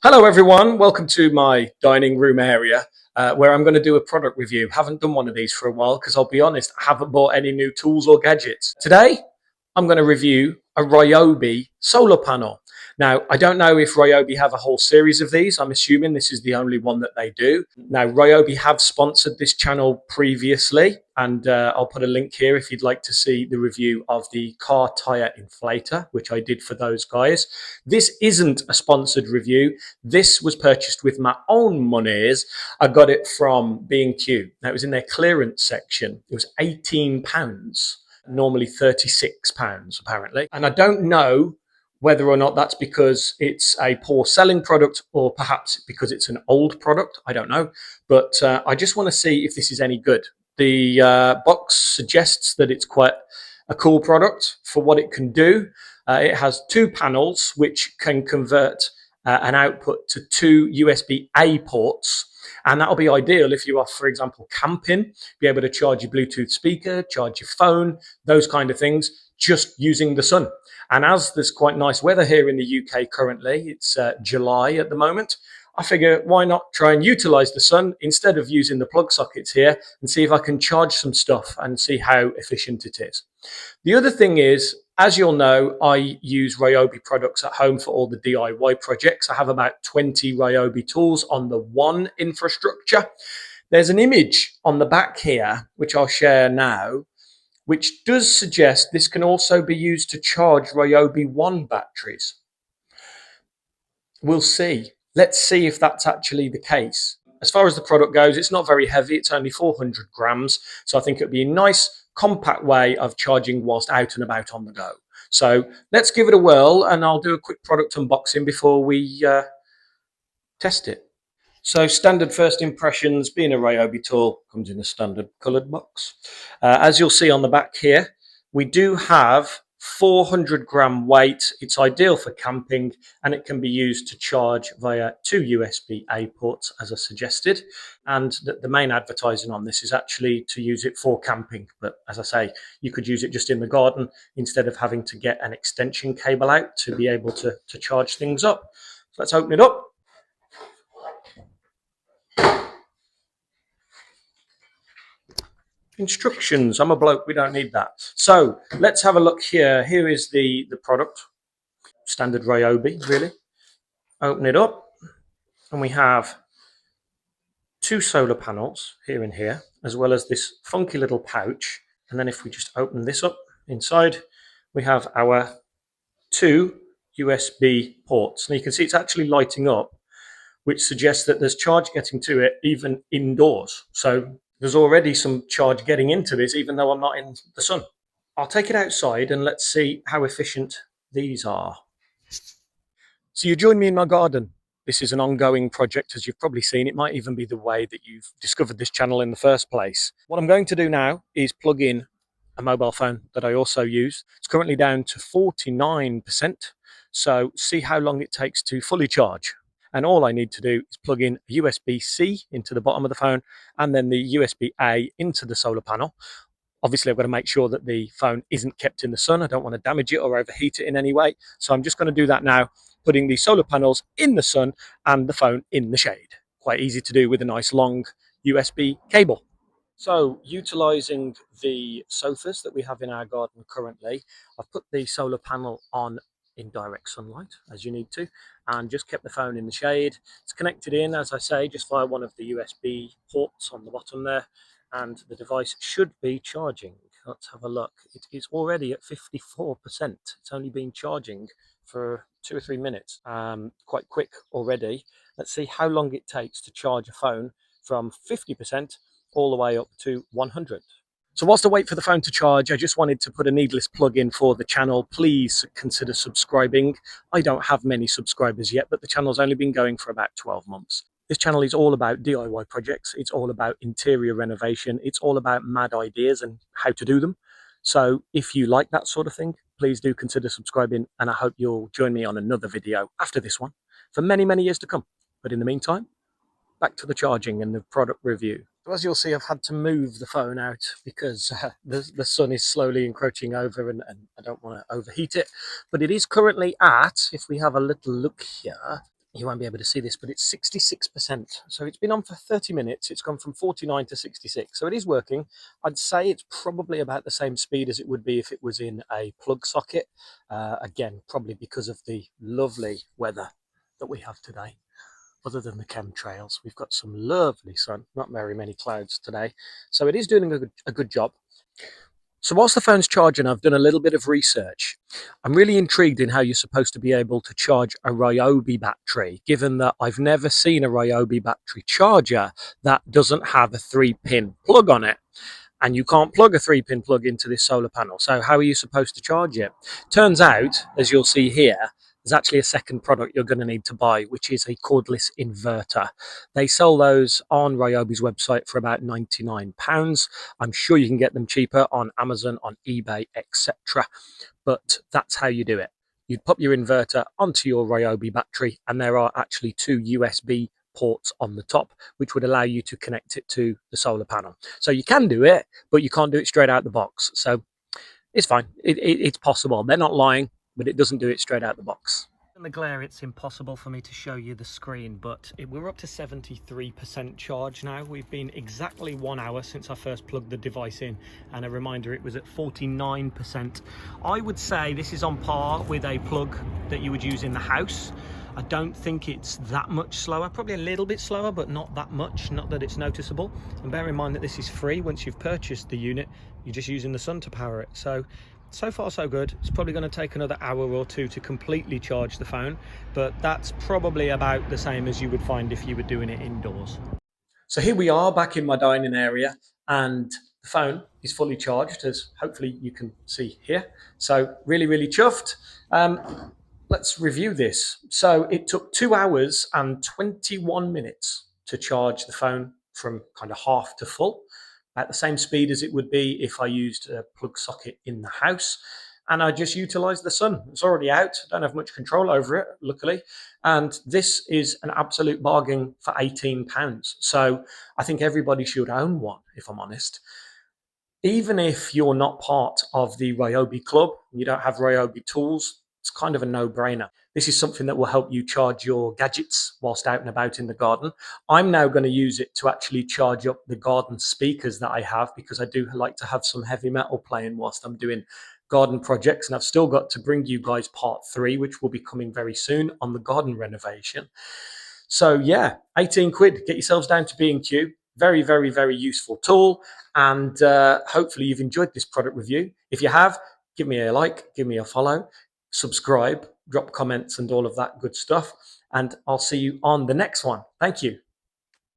Hello everyone, welcome to my dining room area where I'm going to do a product review. Haven't done one of these for a while because I'll be honest, I haven't bought any new tools or gadgets. Today, I'm going to review a Ryobi solar panel. Now, I don't know if Ryobi have a whole series of these. I'm assuming this is the only one that they do. Now, Ryobi have sponsored this channel previously, and I'll put a link here if you'd like to see the review of the car tire inflator, which I did for those guys. This isn't a sponsored review. This was purchased with my own monies. I got it from B&Q. Now, it was in their clearance section. It was £18, normally £36 apparently. And I don't know whether or not that's because it's a poor selling product or perhaps because it's an old product. I don't know. But I just want to see if this is any good. The box suggests that it's quite a cool product for what it can do. It has two panels which can convert an output to two USB-A ports. And that'll be ideal if you are, for example, camping, be able to charge your Bluetooth speaker, charge your phone, those kind of things, just using the sun. And as there's quite nice weather here in the UK currently, it's July at the moment, I figure why not try and utilize the sun instead of using the plug sockets here and see if I can charge some stuff and see how efficient it is. The other thing is, as you'll know, I use Ryobi products at home for all the DIY projects. I have about 20 Ryobi tools on the one infrastructure. There's an image on the back here, which I'll share now, which does suggest this can also be used to charge Ryobi 1 batteries. We'll see. Let's see if that's actually the case. As far as the product goes, it's not very heavy. It's only 400 grams. So I think it'd be a nice, compact way of charging whilst out and about on the go. So let's give it a whirl and I'll do a quick product unboxing before we test it. So standard first impressions, being a Ryobi tool, comes in a standard coloured box. As you'll see on the back here, we do have 400 gram weight. It's ideal for camping and it can be used to charge via two USB-A ports as I suggested. And the main advertising on this is actually to use it for camping. But as I say, you could use it just in the garden instead of having to get an extension cable out to be able to charge things up. So let's open it up. Instructions. I'm a bloke, we don't need that. So let's have a look here. Here is the product. Standard Ryobi, really. Open it up and we have two solar panels here and here, as well as this funky little pouch. And then if we just open this up inside, we have our two USB ports. Now you can see it's actually lighting up, which suggests that there's charge getting to it even indoors. So there's already some charge getting into this, even though I'm not in the sun. I'll take it outside and let's see how efficient these are. So you join me in my garden. This is an ongoing project, as you've probably seen. It might even be the way that you've discovered this channel in the first place. What I'm going to do now is plug in a mobile phone that I also use. It's currently down to 49%. So see how long it takes to fully charge. And all I need to do is plug in a USB-C into the bottom of the phone and then the USB-A into the solar panel. Obviously, I've got to make sure that the phone isn't kept in the sun. I don't want to damage it or overheat it in any way. So I'm just going to do that now, putting the solar panels in the sun and the phone in the shade. Quite easy to do with a nice long USB cable. So utilizing the sofas that we have in our garden currently, I've put the solar panel on in direct sunlight as you need to, and just kept the phone in the shade. It's connected in, as I say, just via one of the USB ports on the bottom there, and the device should be charging. Let's have a look. It is already at 54%. It's only been charging for 2 or 3 minutes. Quite quick already. Let's see how long it takes to charge a phone from 50% all the way up to 100. So whilst I wait for the phone to charge, I just wanted to put a needless plug in for the channel. Please consider subscribing. I don't have many subscribers yet, but the channel's only been going for about 12 months. This channel is all about DIY projects. It's all about interior renovation. It's all about mad ideas and how to do them. So if you like that sort of thing, please do consider subscribing, and I hope you'll join me on another video after this one for many, many years to come. But in the meantime, back to the charging and the product review. So as you'll see, I've had to move the phone out because the sun is slowly encroaching over and I don't want to overheat it. But it is currently at, if we have a little look here, you won't be able to see this, but it's 66%. So it's been on for 30 minutes. It's gone from 49 to 66. So it is working. I'd say it's probably about the same speed as it would be if it was in a plug socket. Again, probably because of the lovely weather that we have today. Other than the chemtrails, we've got some lovely sun, not very many clouds today. So it is doing a good job. So whilst the phone's charging, I've done a little bit of research. I'm really intrigued in how you're supposed to be able to charge a Ryobi battery, given that I've never seen a Ryobi battery charger that doesn't have a 3-pin plug on it. And you can't plug a 3-pin plug into this solar panel. So how are you supposed to charge it? Turns out, as you'll see here, there's actually a second product you're going to need to buy, which is a cordless inverter. They sell those on Ryobi's website for about £99. I'm sure you can get them cheaper on Amazon, on eBay, etc. But that's how you do it. You'd pop your inverter onto your Ryobi battery, and there are actually 2 USB ports on the top, which would allow you to connect it to the solar panel. So you can do it, but you can't do it straight out the box. So it's fine. It's possible. They're not lying, but it doesn't do it straight out the box. In the glare, it's impossible for me to show you the screen, but we're up to 73% charge now. We've been exactly 1 hour since I first plugged the device in, and a reminder, it was at 49%. I would say this is on par with a plug that you would use in the house. I don't think it's that much slower, probably a little bit slower, but not that much, not that it's noticeable. And bear in mind that this is free. Once you've purchased the unit, you're just using the sun to power it. So far so good. It's probably going to take another hour or two to completely charge the phone, but that's probably about the same as you would find if you were doing it indoors. So here we are back in my dining area, and the phone is fully charged, as hopefully you can see here. So really chuffed. Let's review this. So it took 2 hours and 21 minutes to charge the phone from kind of half to full, at the same speed as it would be if I used a plug socket in the house. And I just utilized the sun. It's already out. I don't have much control over it, luckily. And this is an absolute bargain for £18. So I think everybody should own one, if I'm honest. Even if you're not part of the Ryobi club, you don't have Ryobi tools, it's kind of a no-brainer. This is something that will help you charge your gadgets whilst out and about in the garden. I'm now going to use it to actually charge up the garden speakers that I have, because I do like to have some heavy metal playing whilst I'm doing garden projects. And I've still got to bring you guys part 3, which will be coming very soon on the garden renovation. So yeah, 18 quid, get yourselves down to B&Q. Very useful tool. And hopefully you've enjoyed this product review. If you have, give me a like, give me a follow, subscribe, drop comments and all of that good stuff. And I'll see you on the next one. Thank you.